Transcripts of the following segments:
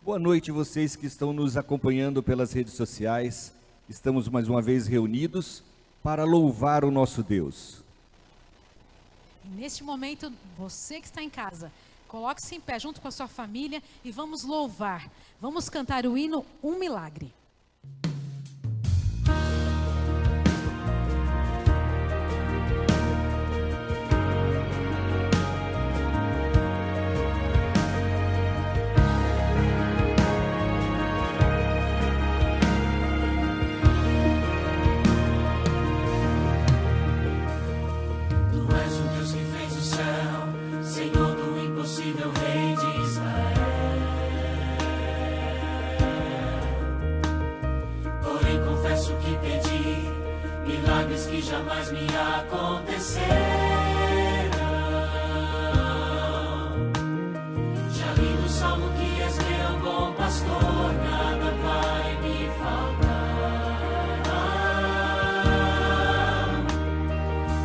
Boa noite, vocês que estão nos acompanhando pelas redes sociais. Estamos mais uma vez reunidos para louvar o nosso Deus. Neste momento, você que está em casa, coloque-se em pé junto com a sua família e vamos louvar. Vamos cantar o hino Um Milagre. Que jamais me acontecerão. Já li no Salmo que és meu bom pastor, nada vai me faltar.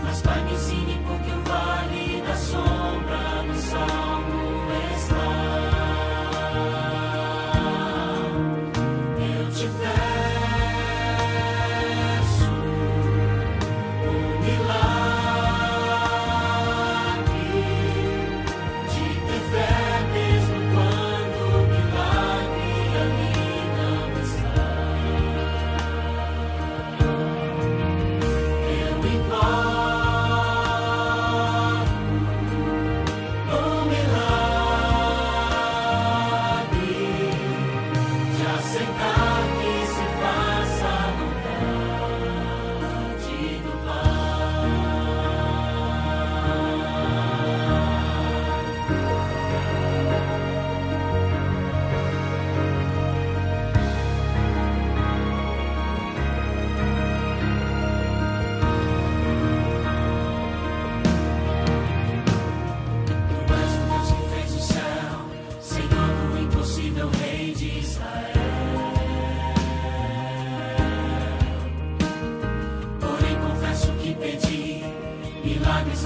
Mas Pai, me ensine porque o vale da sombra do Salmo está. Eu te peço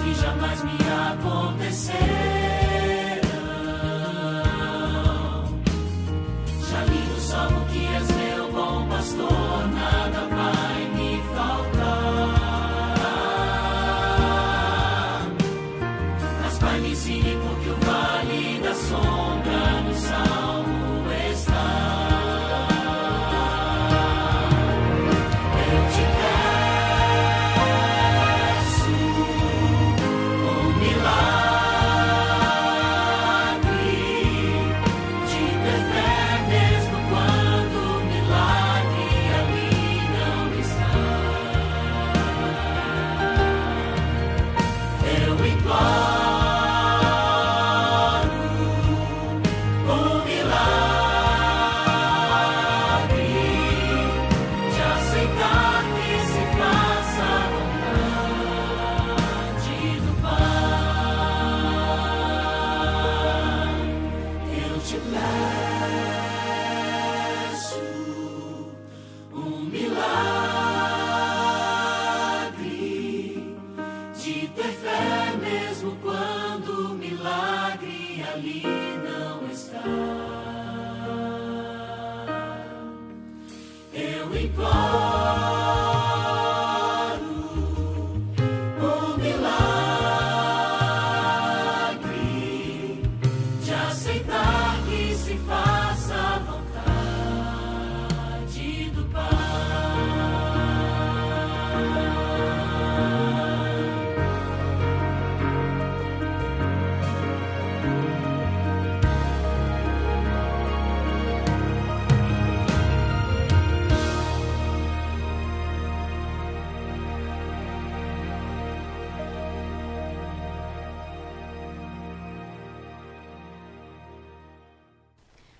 que jamais me acontecerão. Já li no Salmo que és meu bom pastor, nada vai me faltar. Mas Pai, me ensine porque o vale da sombra no Salmo está. Eu te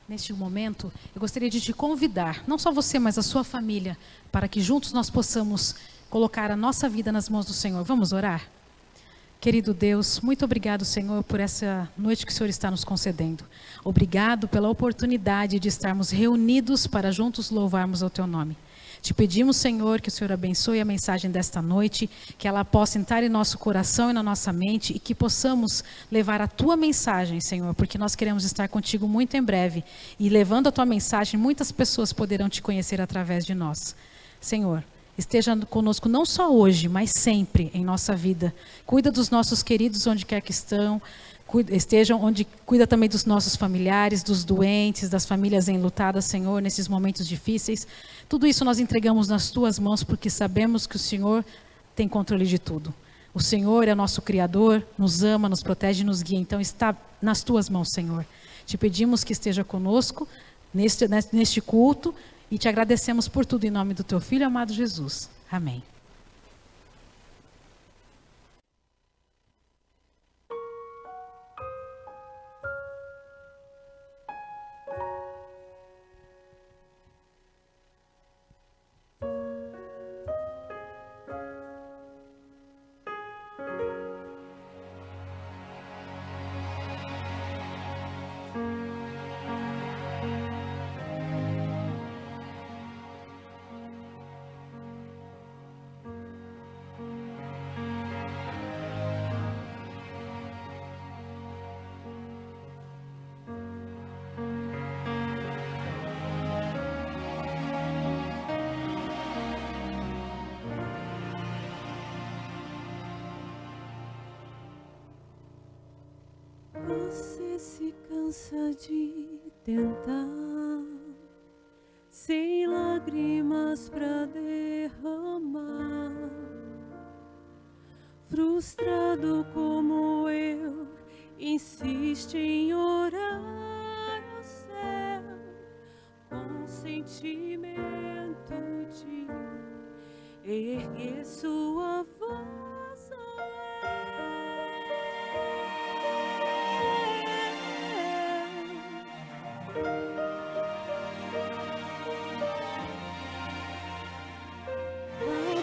Neste momento, eu gostaria de te convidar, não só você, mas a sua família, para que juntos nós possamos colocar a nossa vida nas mãos do Senhor. Vamos orar? Querido Deus, muito obrigado, Senhor, por essa noite que o Senhor está nos concedendo. Obrigado pela oportunidade de estarmos reunidos para juntos louvarmos ao Teu nome. Te pedimos, Senhor, que o Senhor abençoe a mensagem desta noite, que ela possa entrar em nosso coração e na nossa mente e que possamos levar a Tua mensagem, Senhor, porque nós queremos estar contigo muito em breve. E levando a Tua mensagem, muitas pessoas poderão Te conhecer através de nós. Senhor, esteja conosco não só hoje, mas sempre em nossa vida. Cuida dos nossos queridos onde quer que estão. Cuida também dos nossos familiares, dos doentes, das famílias enlutadas, Senhor, nesses momentos difíceis. Tudo isso nós entregamos nas Tuas mãos, porque sabemos que o Senhor tem controle de tudo. O Senhor é nosso Criador, nos ama, nos protege e nos guia. Então está nas Tuas mãos, Senhor. Te pedimos que esteja conosco neste culto e Te agradecemos por tudo em nome do Teu Filho amado Jesus. Amém. Você se cansa de tentar, sem lágrimas pra derramar. Frustrado como eu, insiste em orar ao céu, com sentimento de erguer sua voz ao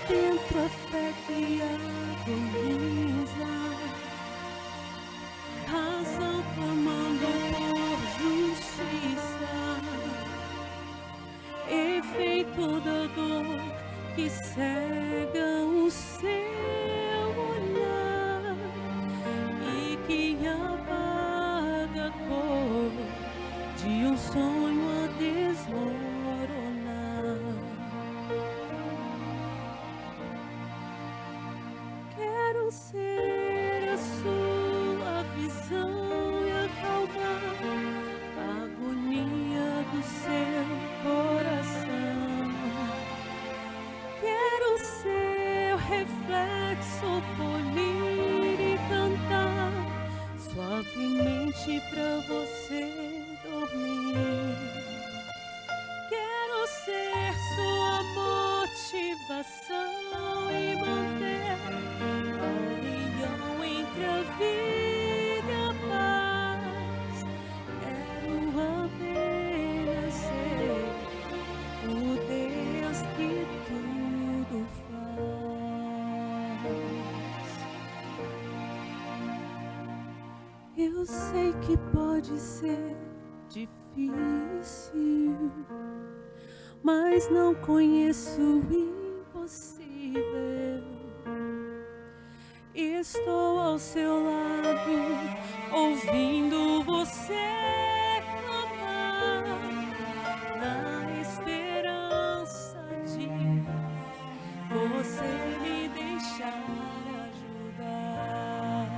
dentro a fé que agoniza, razão clamando por justiça, efeito da dor que cega o seu olhar e que apaga a cor de um sonho a desmoronar. Quero ser a sua visão e acalmar a agonia do seu coração. Quero seu reflexo polir e cantar suavemente pra você dormir. Quero ser sua motivação e manter a união entre a vida e a paz. Quero apenas ser o Deus que tudo faz. Eu sei que pode ser difícil, mas não conheço o impossível. Estou ao seu lado, ouvindo você clamar, na esperança de você me deixar ajudar.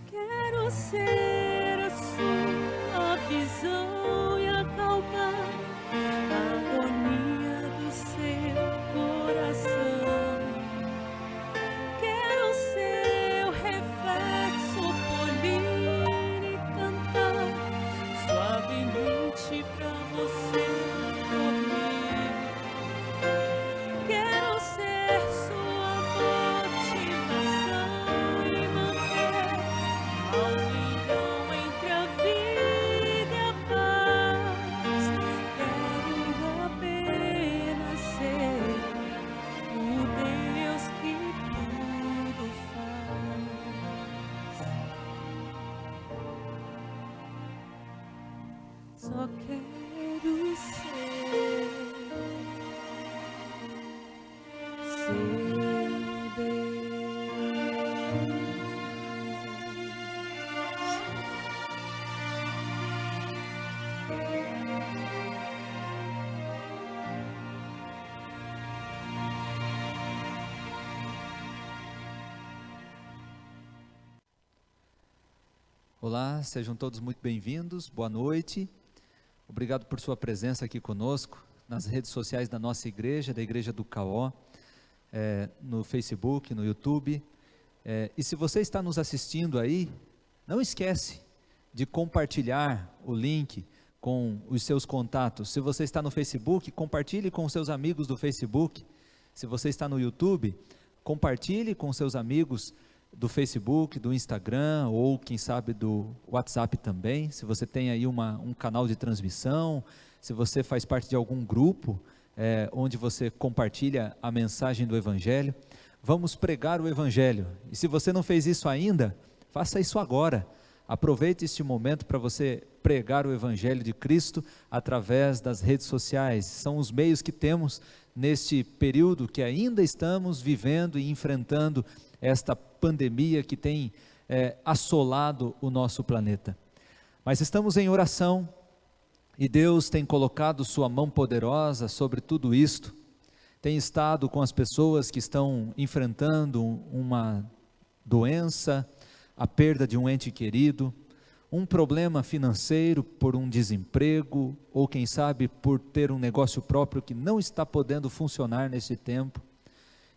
Quero ser a sua visão e acalmar a agonia do seu coração. Quero seu reflexo polir e cantar suavemente pra você dormir. Quero ser sua motivação e manter a união entre a vida e a paz. Quero apenas ser o Deus que tudo faz. Só quero do céu. Seu Deus. Olá, sejam todos muito bem-vindos, boa noite, obrigado por sua presença aqui conosco, nas redes sociais da nossa igreja, da Igreja do Caó, no Facebook, no YouTube, e se você está nos assistindo aí, não esquece de compartilhar o link com os seus contatos. Se você está no Facebook, compartilhe com seus amigos do Facebook. Se você está no YouTube, compartilhe com seus amigos do Facebook, do Instagram, ou quem sabe do WhatsApp também. Se você tem aí um canal de transmissão, se você faz parte de algum grupo, onde você compartilha a mensagem do Evangelho, vamos pregar o Evangelho. E se você não fez isso ainda, faça isso agora. Aproveite este momento para você pregar o Evangelho de Cristo através das redes sociais. São os meios que temos neste período que ainda estamos vivendo e enfrentando esta pandemia que tem assolado o nosso planeta. Mas estamos em oração e Deus tem colocado sua mão poderosa sobre tudo isto, tem estado com as pessoas que estão enfrentando uma doença, a perda de um ente querido, um problema financeiro por um desemprego, ou quem sabe por ter um negócio próprio que não está podendo funcionar nesse tempo.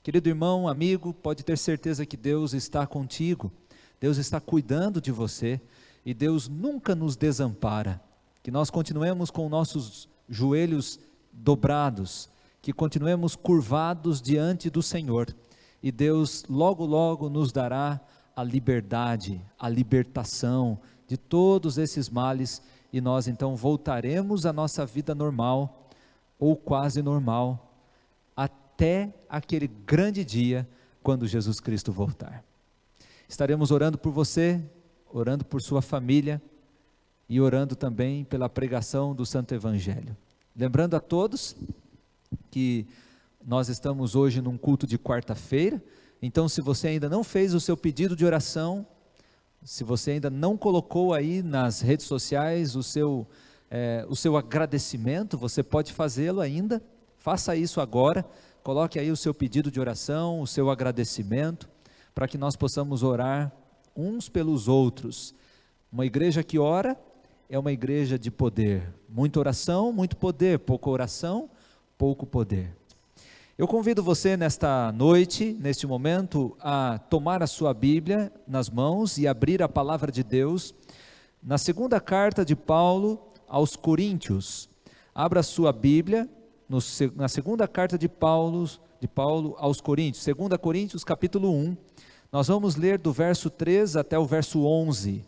Querido irmão, amigo, pode ter certeza que Deus está contigo, Deus está cuidando de você, e Deus nunca nos desampara. Que nós continuemos com nossos joelhos dobrados, que continuemos curvados diante do Senhor, e Deus logo logo nos dará a liberdade, a libertação de todos esses males, e nós então voltaremos à nossa vida normal, ou quase normal, até aquele grande dia, quando Jesus Cristo voltar. Estaremos orando por você, orando por sua família, e orando também pela pregação do Santo Evangelho. Lembrando a todos que nós estamos hoje num culto de quarta-feira, então se você ainda não fez o seu pedido de oração, se você ainda não colocou aí nas redes sociais o seu agradecimento, você pode fazê-lo ainda, faça isso agora, coloque aí o seu pedido de oração, o seu agradecimento, para que nós possamos orar uns pelos outros. Uma igreja que ora é uma igreja de poder, muita oração, muito poder, pouca oração, pouco poder. Eu convido você nesta noite, neste momento, a tomar a sua Bíblia nas mãos e abrir a palavra de Deus na segunda carta de Paulo aos Coríntios. Abra a sua Bíblia na segunda carta de Paulo aos Coríntios, 2 Coríntios capítulo 1, nós vamos ler do verso 3 até o verso 11.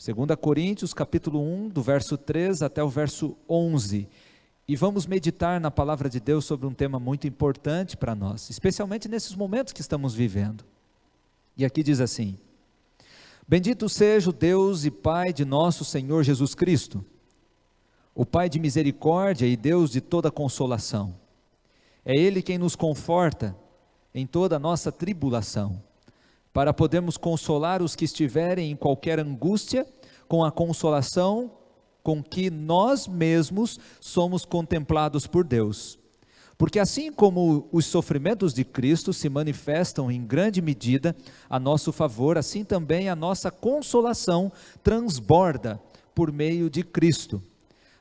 2 Coríntios capítulo 1, do verso 3 até o verso 11. E vamos meditar na palavra de Deus sobre um tema muito importante para nós, especialmente nesses momentos que estamos vivendo. E aqui diz assim: Bendito seja o Deus e Pai de nosso Senhor Jesus Cristo, o Pai de misericórdia e Deus de toda consolação. É Ele quem nos conforta em toda a nossa tribulação, para podermos consolar os que estiverem em qualquer angústia, com a consolação com que nós mesmos somos contemplados por Deus. Porque assim como os sofrimentos de Cristo se manifestam em grande medida a nosso favor, assim também a nossa consolação transborda por meio de Cristo.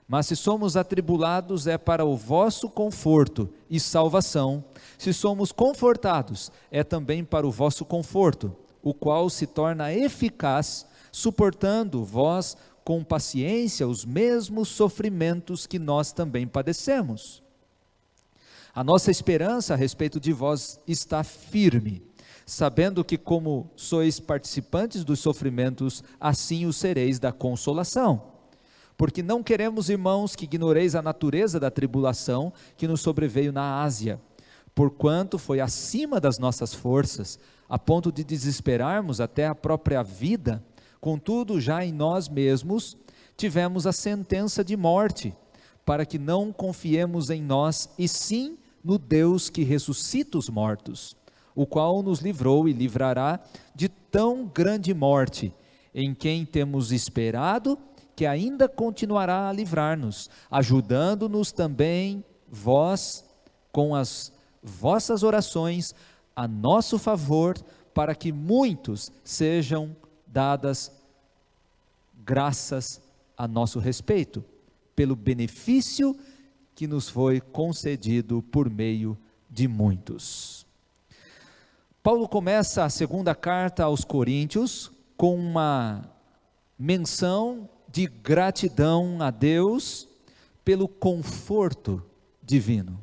Mas se somos atribulados é para o vosso conforto e salvação, se somos confortados é também para o vosso conforto, o qual se torna eficaz, suportando vós com paciência os mesmos sofrimentos que nós também padecemos. A nossa esperança a respeito de vós está firme, sabendo que como sois participantes dos sofrimentos, assim o sereis da consolação. Porque não queremos, irmãos, que ignoreis a natureza da tribulação que nos sobreveio na Ásia, porquanto foi acima das nossas forças, a ponto de desesperarmos até a própria vida. Contudo, já em nós mesmos tivemos a sentença de morte, para que não confiemos em nós, e sim no Deus que ressuscita os mortos, o qual nos livrou e livrará de tão grande morte, em quem temos esperado, que ainda continuará a livrar-nos, ajudando-nos também vós com as vossas orações a nosso favor, para que muitos sejam dadas graças a nosso respeito, pelo benefício que nos foi concedido por meio de muitos. Paulo começa a segunda carta aos Coríntios com uma menção de gratidão a Deus pelo conforto divino.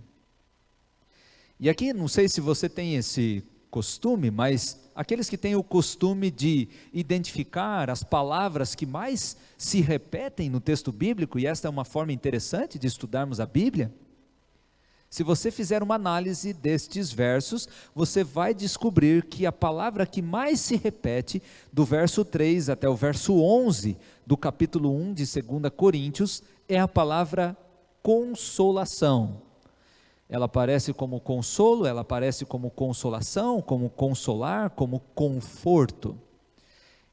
E aqui, não sei se você tem esse costume, mas aqueles que têm o costume de identificar as palavras que mais se repetem no texto bíblico, e esta é uma forma interessante de estudarmos a Bíblia, se você fizer uma análise destes versos, você vai descobrir que a palavra que mais se repete, do verso 3 até o verso 11, do capítulo 1 de 2 Coríntios, é a palavra consolação. Ela aparece como consolo, ela aparece como consolação, como consolar, como conforto.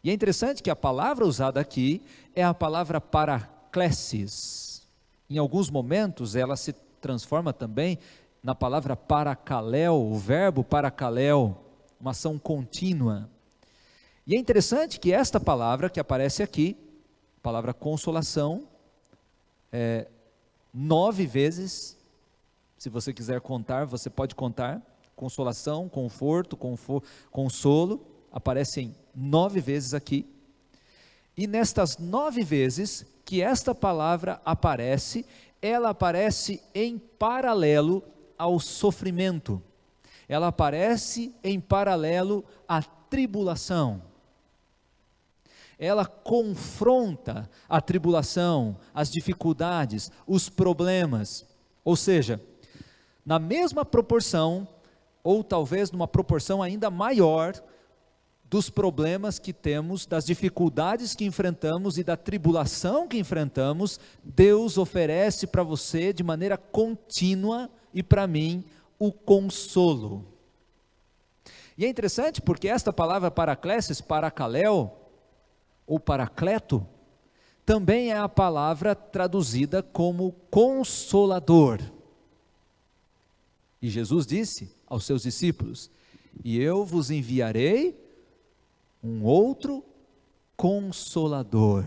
E é interessante que a palavra usada aqui é a palavra paraklesis. Em alguns momentos ela se transforma também na palavra parakaleo, o verbo parakaleo, uma ação contínua. E é interessante que esta palavra que aparece aqui, palavra consolação, 9 vezes, se você quiser contar, você pode contar, consolação, conforto, consolo, aparecem 9 vezes aqui, e nestas 9 vezes que esta palavra aparece, ela aparece em paralelo ao sofrimento, ela aparece em paralelo à tribulação, ela confronta a tribulação, as dificuldades, os problemas, ou seja, na mesma proporção, ou talvez numa proporção ainda maior, dos problemas que temos, das dificuldades que enfrentamos e da tribulação que enfrentamos, Deus oferece para você de maneira contínua e para mim o consolo. E é interessante porque esta palavra paraklesis, parakaleo ou paracleto, também é a palavra traduzida como consolador. E Jesus disse aos seus discípulos: e eu vos enviarei um outro consolador,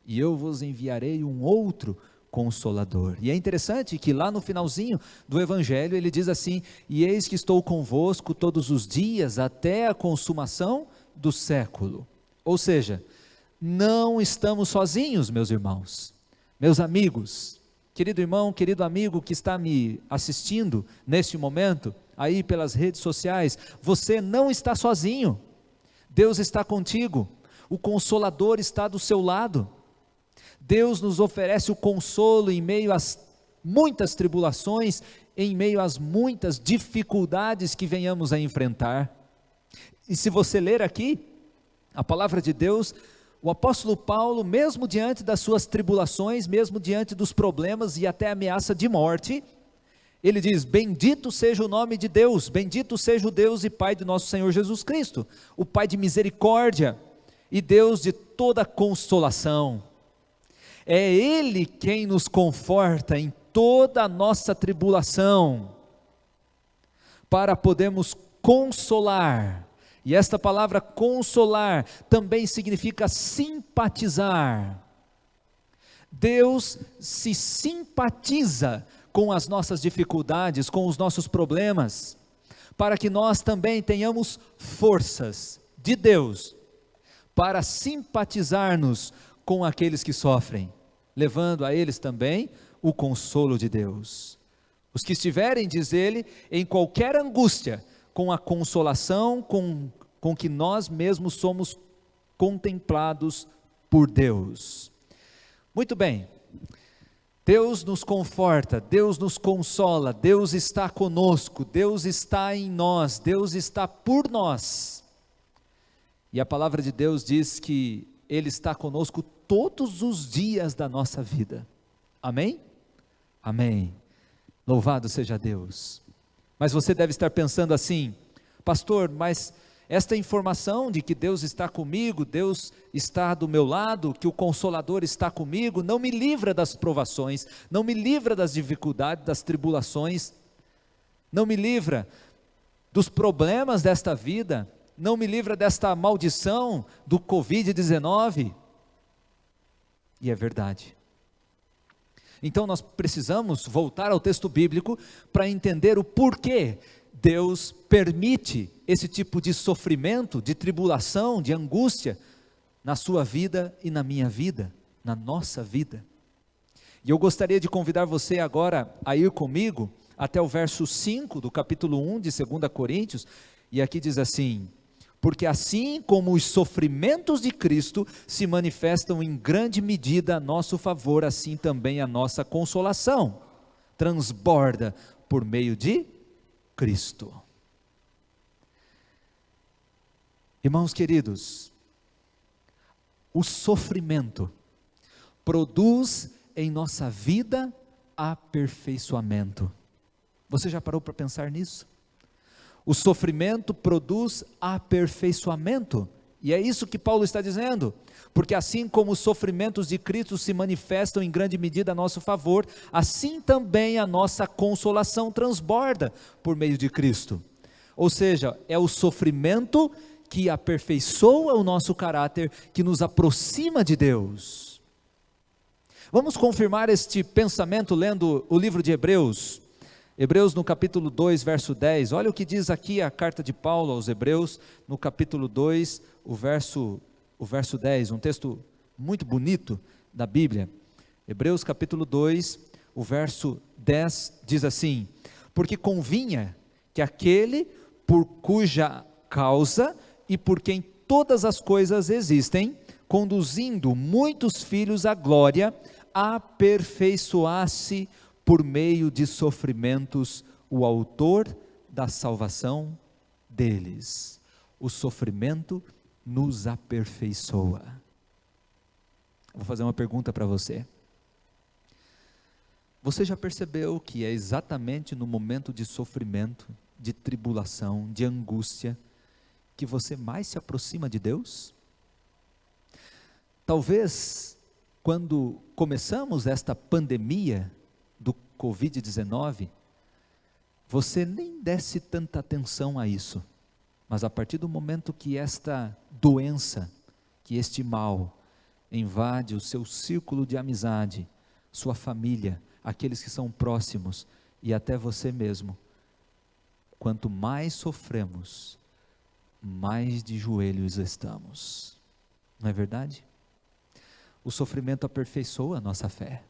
e eu vos enviarei um outro consolador. E é interessante que lá no finalzinho do Evangelho ele diz assim: e eis que estou convosco todos os dias até a consumação do século. Ou seja, não estamos sozinhos, meus irmãos, meus amigos, querido irmão, querido amigo que está me assistindo neste momento, aí pelas redes sociais, você não está sozinho. Deus está contigo, o Consolador está do seu lado. Deus nos oferece o consolo em meio às muitas tribulações, em meio às muitas dificuldades que venhamos a enfrentar. E se você ler aqui a palavra de Deus, o apóstolo Paulo, mesmo diante das suas tribulações, mesmo diante dos problemas e até ameaça de morte, ele diz: bendito seja o nome de Deus, bendito seja o Deus e Pai de nosso Senhor Jesus Cristo, o Pai de misericórdia e Deus de toda consolação. É Ele quem nos conforta em toda a nossa tribulação, para podermos consolar. E esta palavra consolar também significa simpatizar. Deus se simpatiza com as nossas dificuldades, com os nossos problemas, para que nós também tenhamos forças de Deus, para simpatizar-nos com aqueles que sofrem, levando a eles também o consolo de Deus. Os que estiverem, diz ele, em qualquer angústia, com a consolação com que nós mesmos somos contemplados por Deus. Muito bem, Deus nos conforta, Deus nos consola, Deus está conosco, Deus está em nós, Deus está por nós. E a palavra de Deus diz que Ele está conosco todos os dias da nossa vida. Amém? Amém. Louvado seja Deus. Mas você deve estar pensando assim: pastor, mas esta informação de que Deus está comigo, Deus está do meu lado, que o Consolador está comigo, não me livra das provações, não me livra das dificuldades, das tribulações, não me livra dos problemas desta vida, não me livra desta maldição do Covid-19. E é verdade. Então nós precisamos voltar ao texto bíblico para entender o porquê Deus permite esse tipo de sofrimento, de tribulação, de angústia na sua vida e na minha vida, na nossa vida. E eu gostaria de convidar você agora a ir comigo até o verso 5 do capítulo 1 de 2 Coríntios, e aqui diz assim: porque assim como os sofrimentos de Cristo se manifestam em grande medida a nosso favor, assim também a nossa consolação transborda por meio de Cristo. Irmãos queridos, o sofrimento produz em nossa vida aperfeiçoamento. Você já parou para pensar nisso? O sofrimento produz aperfeiçoamento, e é isso que Paulo está dizendo, porque assim como os sofrimentos de Cristo se manifestam em grande medida a nosso favor, assim também a nossa consolação transborda por meio de Cristo. Ou seja, é o sofrimento que aperfeiçoa o nosso caráter, que nos aproxima de Deus. Vamos confirmar este pensamento lendo o livro de Hebreus. Hebreus no capítulo 2, verso 10, olha o que diz aqui a carta de Paulo aos Hebreus, no capítulo 2, o verso 10, um texto muito bonito da Bíblia. Hebreus capítulo 2, o verso 10 diz assim: porque convinha que aquele por cuja causa e por quem todas as coisas existem, conduzindo muitos filhos à glória, aperfeiçoasse por meio de sofrimentos o autor da salvação deles. O sofrimento nos aperfeiçoa. Vou fazer uma pergunta para você. Você já percebeu que é exatamente no momento de sofrimento, de tribulação, de angústia, que você mais se aproxima de Deus? Talvez, quando começamos esta pandemia do Covid-19, você nem desse tanta atenção a isso, mas a partir do momento que esta doença, que este mal, invade o seu círculo de amizade, sua família, aqueles que são próximos e até você mesmo, quanto mais sofremos, mais de joelhos estamos, não é verdade? O sofrimento aperfeiçoa a nossa fé.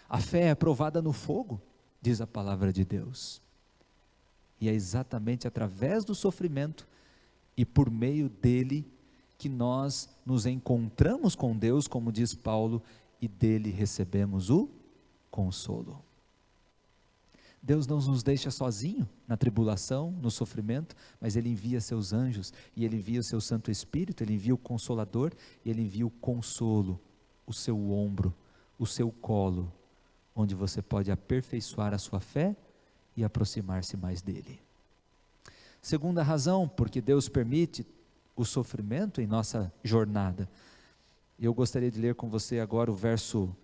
A fé é provada no fogo, diz a palavra de Deus. E é exatamente através do sofrimento e por meio dele que nós nos encontramos com Deus, como diz Paulo, e dele recebemos o consolo. Deus não nos deixa sozinho na tribulação, no sofrimento, mas Ele envia seus anjos, e Ele envia o seu Santo Espírito, Ele envia o Consolador, e Ele envia o consolo, o seu ombro, o seu colo, onde você pode aperfeiçoar a sua fé e aproximar-se mais dEle. Segunda razão, porque Deus permite o sofrimento em nossa jornada. Eu gostaria de ler com você agora o verso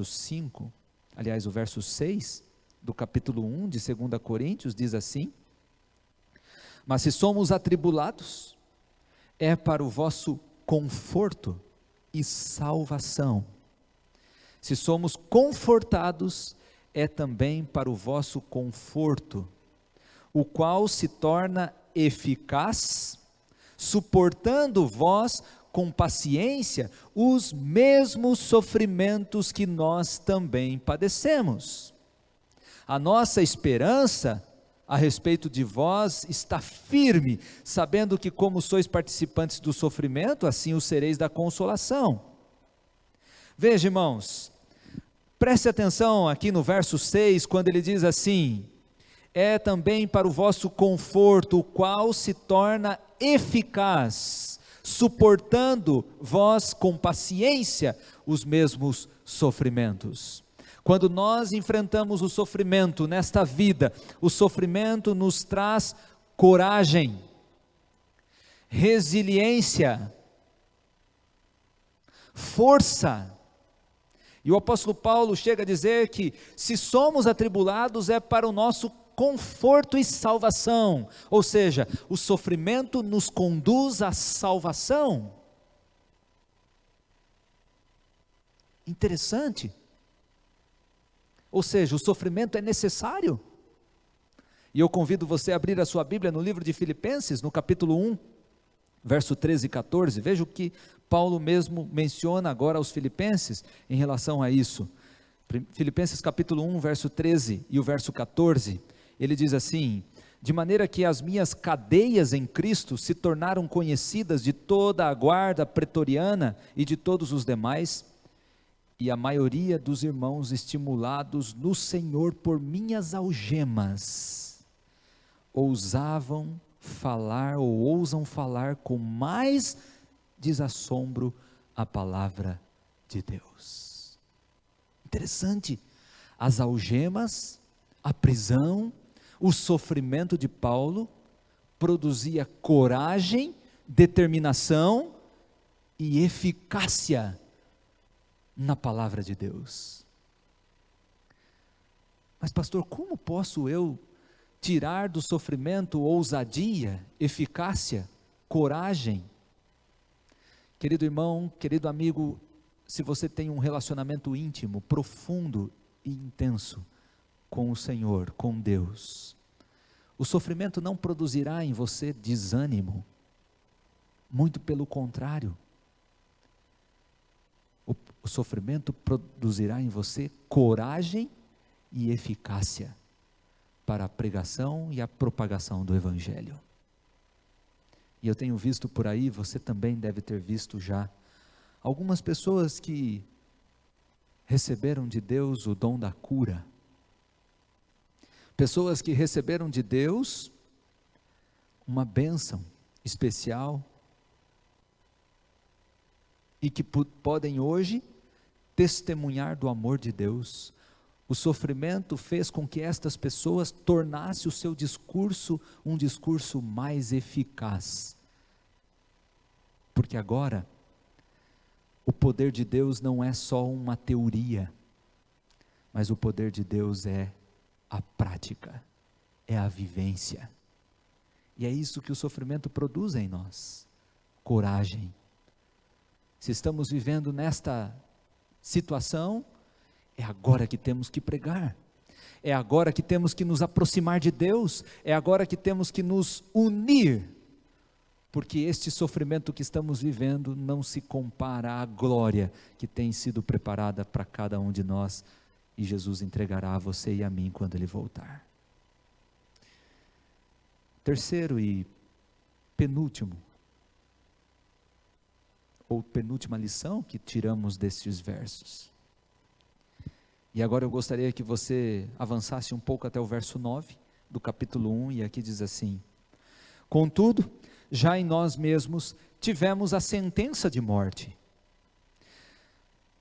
5, aliás, o verso 6, do capítulo 1 de 2 Coríntios, diz assim: mas se somos atribulados, é para o vosso conforto e salvação. Se somos confortados, é também para o vosso conforto, o qual se torna eficaz, suportando vós com paciência os mesmos sofrimentos que nós também padecemos. A nossa esperança a respeito de vós está firme, sabendo que como sois participantes do sofrimento, assim o sereis da consolação. Veja, irmãos, preste atenção aqui no verso 6, quando ele diz assim: é também para o vosso conforto, o qual se torna eficaz, suportando vós com paciência os mesmos sofrimentos. Quando nós enfrentamos o sofrimento nesta vida, o sofrimento nos traz coragem, resiliência, força. E o apóstolo Paulo chega a dizer que se somos atribulados é para o nosso conforto e salvação, ou seja, o sofrimento nos conduz à salvação. Interessante. Ou seja, o sofrimento é necessário. E eu convido você a abrir a sua Bíblia no livro de Filipenses, no capítulo 1, verso 13 e 14, veja o que Paulo mesmo menciona agora aos filipenses em relação a isso. Filipenses capítulo 1, verso 13 e o verso 14, ele diz assim: de maneira que as minhas cadeias em Cristo se tornaram conhecidas de toda a guarda pretoriana e de todos os demais, e a maioria dos irmãos, estimulados no Senhor por minhas algemas, ousavam falar ou ousam falar com mais desassombro a palavra de Deus. Interessante, as algemas, a prisão, o sofrimento de Paulo produzia coragem, determinação e eficácia na palavra de Deus. Mas pastor, como posso eu tirar do sofrimento ousadia, eficácia, coragem? Querido irmão, querido amigo, se você tem um relacionamento íntimo, profundo e intenso com o Senhor, com Deus, o sofrimento não produzirá em você desânimo, muito pelo contrário, o sofrimento produzirá em você coragem e eficácia para a pregação e a propagação do Evangelho. E eu tenho visto por aí, você também deve ter visto já, algumas pessoas que receberam de Deus o dom da cura, pessoas que receberam de Deus uma bênção especial e que podem hoje testemunhar do amor de Deus. O sofrimento fez com que estas pessoas tornassem o seu discurso um discurso mais eficaz, porque agora o poder de Deus não é só uma teoria, mas o poder de Deus é a prática, é a vivência, e é isso que o sofrimento produz em nós, coragem. Se estamos vivendo nesta situação, é agora que temos que pregar, é agora que temos que nos aproximar de Deus, é agora que temos que nos unir, porque este sofrimento que estamos vivendo não se compara à glória que tem sido preparada para cada um de nós, e Jesus entregará a você e a mim quando Ele voltar. Terceiro e penúltimo, ou penúltima lição que tiramos destes versos. E agora eu gostaria que você avançasse um pouco até o verso 9 do capítulo 1, e aqui diz assim: contudo, já em nós mesmos tivemos a sentença de morte,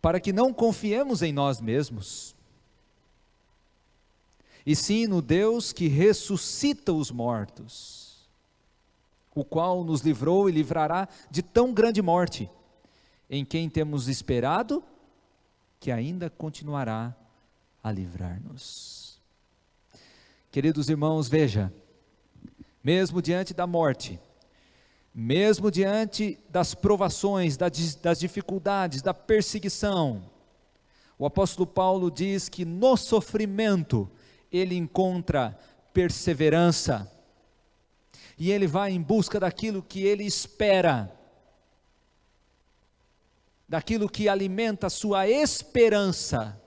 para que não confiemos em nós mesmos, e sim no Deus que ressuscita os mortos, o qual nos livrou e livrará de tão grande morte, em quem temos esperado, que ainda continuará a livrar-nos. Queridos irmãos, veja, mesmo diante da morte, mesmo diante das provações, das dificuldades, da perseguição, o apóstolo Paulo diz que no sofrimento ele encontra perseverança, e ele vai em busca daquilo que ele espera, daquilo que alimenta a sua esperança,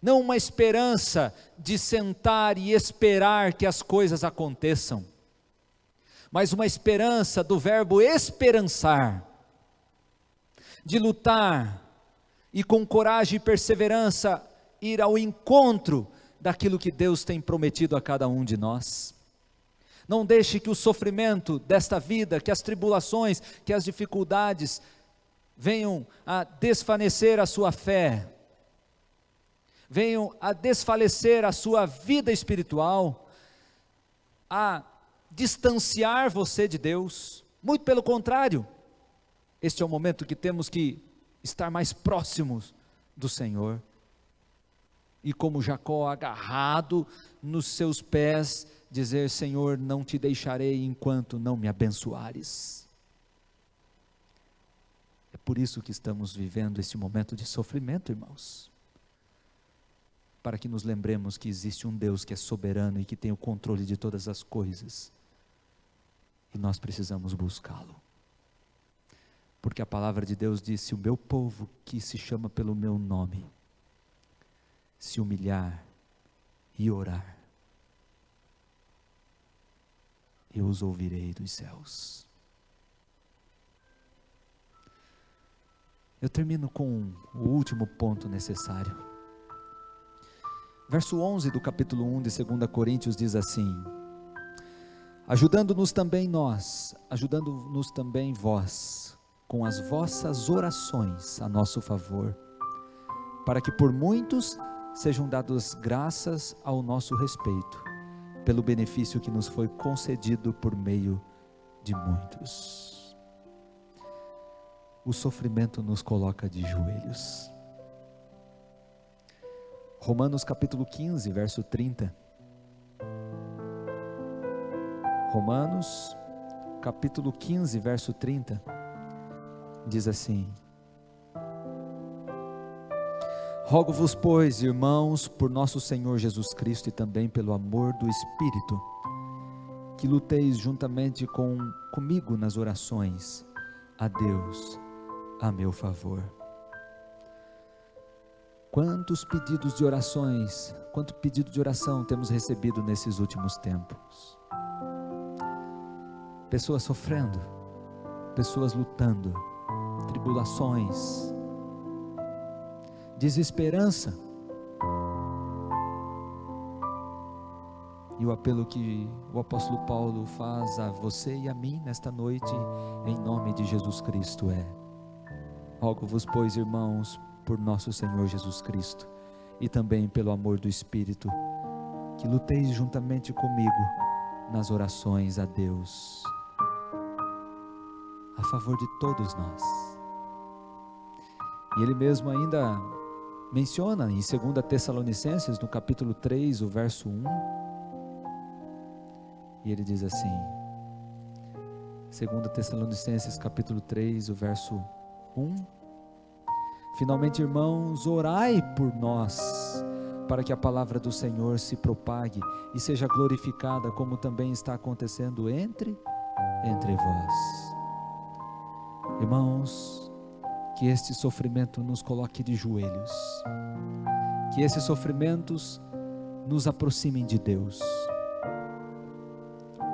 não uma esperança de sentar e esperar que as coisas aconteçam, mas uma esperança do verbo esperançar, de lutar e com coragem e perseverança ir ao encontro daquilo que Deus tem prometido a cada um de nós. Não deixe que o sofrimento desta vida, que as tribulações, que as dificuldades venham a desfanecer a sua fé, venham a desfalecer a sua vida espiritual, a distanciar você de Deus. Muito pelo contrário, este é o momento que temos que estar mais próximos do Senhor. E como Jacó, agarrado nos seus pés, dizer: Senhor, não te deixarei enquanto não me abençoares. É por isso que estamos vivendo esse momento de sofrimento, irmãos. Para que nos lembremos que existe um Deus que é soberano e que tem o controle de todas as coisas. E nós precisamos buscá-lo. Porque a palavra de Deus diz: se o meu povo, que se chama pelo meu nome, se humilhar e orar, eu os ouvirei dos céus. Eu termino com o último ponto necessário. Verso 11 do capítulo 1 de 2 Coríntios diz assim: ajudando-nos também nós, ajudando-nos também vós, com as vossas orações a nosso favor, para que por muitos sejam dadas graças ao nosso respeito, pelo benefício que nos foi concedido por meio de muitos. O sofrimento nos coloca de joelhos. Romanos capítulo 15, verso 30. Romanos capítulo 15, verso 30, diz assim: rogo-vos, pois, irmãos, por nosso Senhor Jesus Cristo e também pelo amor do Espírito, que luteis juntamente comigo nas orações a Deus a meu favor. Quantos pedidos de orações, quanto pedido de oração temos recebido nesses últimos tempos? Pessoas sofrendo, pessoas lutando, tribulações, desesperança. E o apelo que o apóstolo Paulo faz a você e a mim nesta noite, em nome de Jesus Cristo, é: rogo-vos, pois, irmãos, por nosso Senhor Jesus Cristo e também pelo amor do Espírito, que luteis juntamente comigo nas orações a Deus a favor de todos nós. E ele mesmo ainda menciona em 2 Tessalonicenses, no capítulo 3, o verso 1, e ele diz assim, 2 Tessalonicenses capítulo 3, o verso 1: finalmente, irmãos, orai por nós, para que a palavra do Senhor se propague e seja glorificada, como também está acontecendo entre vós. Irmãos, que este sofrimento nos coloque de joelhos, que esses sofrimentos nos aproximem de Deus.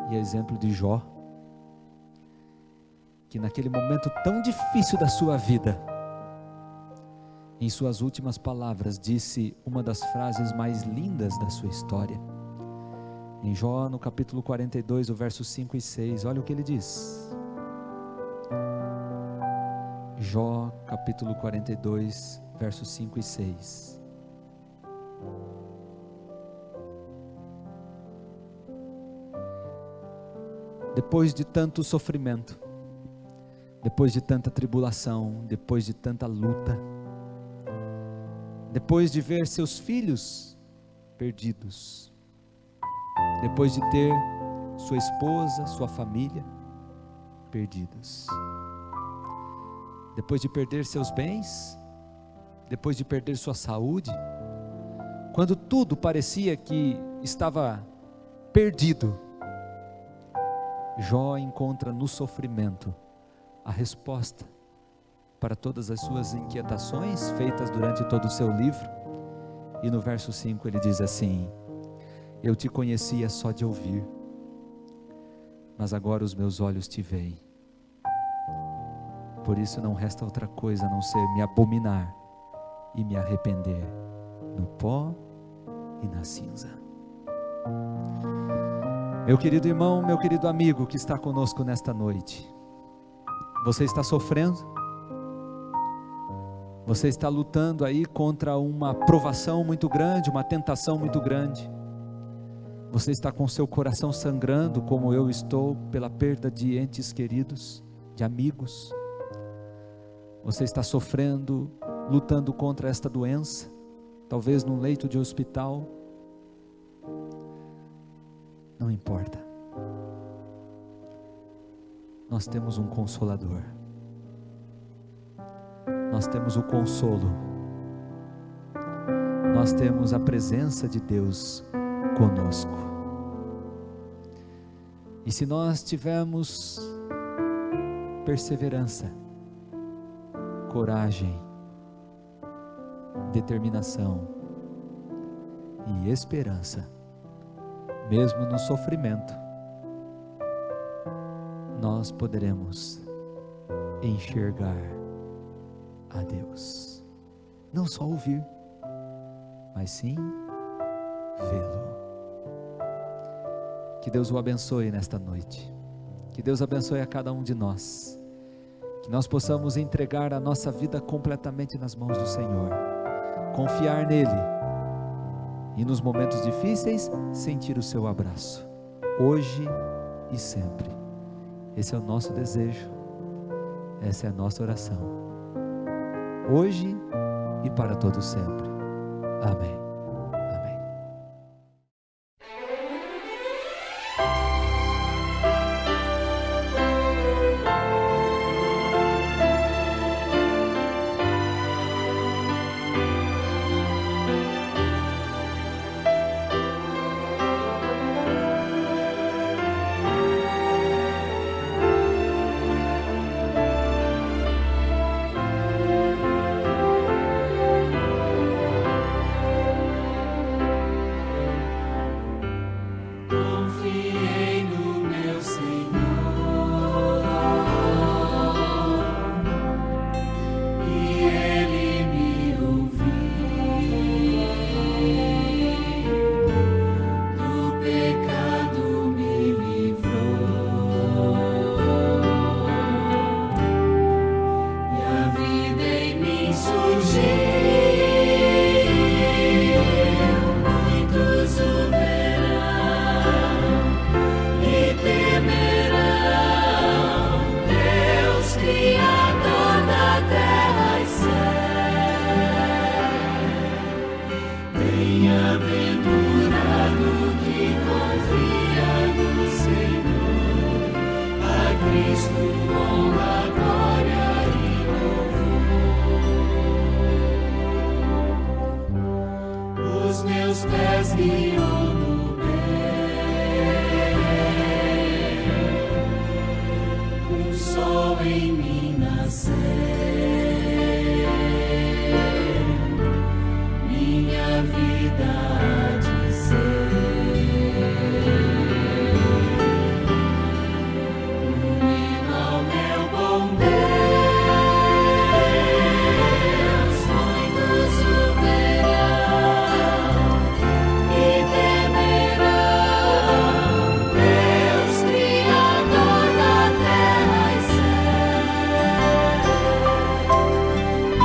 E a exemplo de Jó, que naquele momento tão difícil da sua vida, em suas últimas palavras, disse uma das frases mais lindas da sua história. Em Jó, no capítulo 42, o verso 5 e 6, olha o que ele diz. Jó, capítulo 42, versos 5 e 6. Depois de tanto sofrimento, depois de tanta tribulação, depois de tanta luta, depois de ver seus filhos perdidos, depois de ter sua esposa, sua família perdidos, depois de perder seus bens, depois de perder sua saúde, quando tudo parecia que estava perdido, Jó encontra no sofrimento a resposta para todas as suas inquietações feitas durante todo o seu livro. E no verso 5 ele diz assim: eu te conhecia só de ouvir, mas agora os meus olhos te veem. Por isso não resta outra coisa a não ser me abominar e me arrepender no pó e na cinza. Meu querido irmão, meu querido amigo que está conosco nesta noite, você está sofrendo? Você está lutando aí contra uma provação muito grande, uma tentação muito grande. Você está com seu coração sangrando, como eu estou, pela perda de entes queridos, de amigos. Você está sofrendo, lutando contra esta doença, talvez num leito de hospital. Não importa. Nós temos um Consolador. Nós temos o consolo. Nós temos a presença de Deus conosco. E se nós tivermos perseverança, coragem, determinação e esperança, mesmo no sofrimento, nós poderemos enxergar a Deus, não só ouvir, mas sim vê-lo. Que Deus o abençoe nesta noite, que Deus abençoe a cada um de nós, que nós possamos entregar a nossa vida completamente nas mãos do Senhor, confiar nele e nos momentos difíceis sentir o seu abraço, hoje e sempre. Esse é o nosso desejo, essa é a nossa oração, hoje e para todo sempre. Amém. Amém. Confiei no meu Senhor, e Ele me ouviu, do pecado me livrou, e a vida em mim surgiu. Muitos o verão e temerão Deus, Criador da terra e céu. Bem-aventurado que confia no Senhor, a Cristo honra, glória e louvor. Os meus pés guiam no bem, um sol em mim nascer, minha vida há de ser um hino ao meu bom Deus. Muitos o verão e temerão Deus, Criador da terra e céu.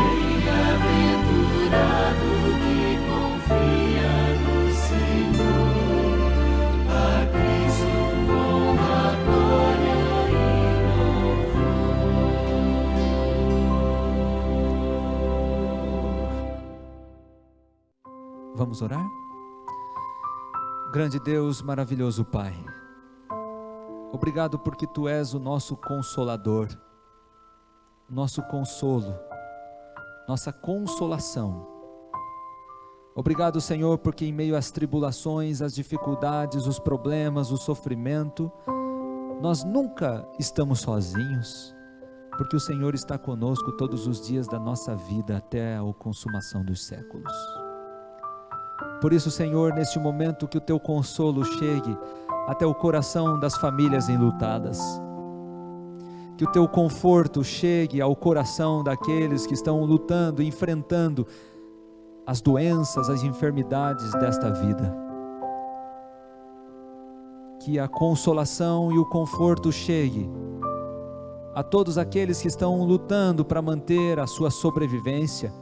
Bem-aventurado que confia no Senhor, a Cristo honra, glória e louvor. Vamos orar? Grande Deus, maravilhoso Pai, obrigado porque Tu és o nosso Consolador, nosso consolo, nossa consolação. Obrigado, Senhor, porque em meio às tribulações, às dificuldades, os problemas, o sofrimento, nós nunca estamos sozinhos, porque o Senhor está conosco todos os dias da nossa vida até a consumação dos séculos. Por isso, Senhor, neste momento que o Teu consolo chegue até o coração das famílias enlutadas, que o Teu conforto chegue ao coração daqueles que estão lutando, enfrentando as doenças, as enfermidades desta vida, que a consolação e o conforto chegue a todos aqueles que estão lutando para manter a sua sobrevivência,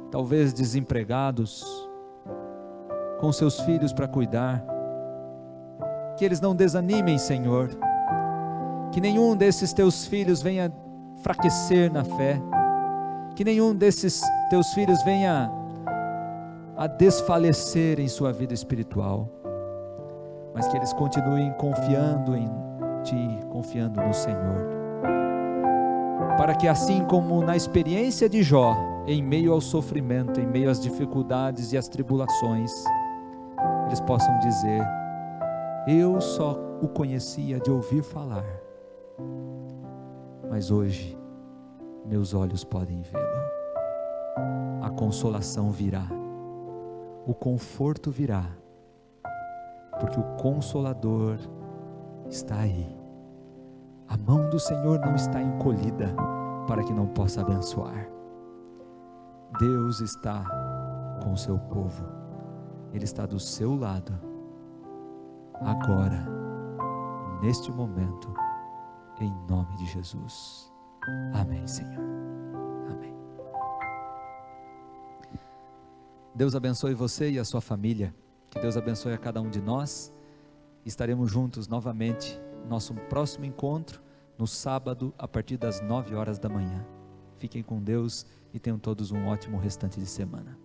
talvez desempregados, com seus filhos para cuidar, que eles não desanimem, Senhor, que nenhum desses teus filhos venha fraquecer na fé, que nenhum desses teus filhos venha a desfalecer em sua vida espiritual, mas que eles continuem confiando em Ti, confiando no Senhor, para que assim como na experiência de Jó, em meio ao sofrimento, em meio às dificuldades e às tribulações, eles possam dizer: eu só o conhecia de ouvir falar, mas hoje meus olhos podem vê-lo. A consolação virá, o conforto virá, porque o Consolador está aí. A mão do Senhor não está encolhida para que não possa abençoar. Deus está com o seu povo, Ele está do seu lado, agora, neste momento, em nome de Jesus. Amém, Senhor. Amém. Deus abençoe você e a sua família, que Deus abençoe a cada um de nós. Estaremos juntos novamente, nosso próximo encontro, no sábado, a partir das 9 horas da manhã. Fiquem com Deus e tenham todos um ótimo restante de semana.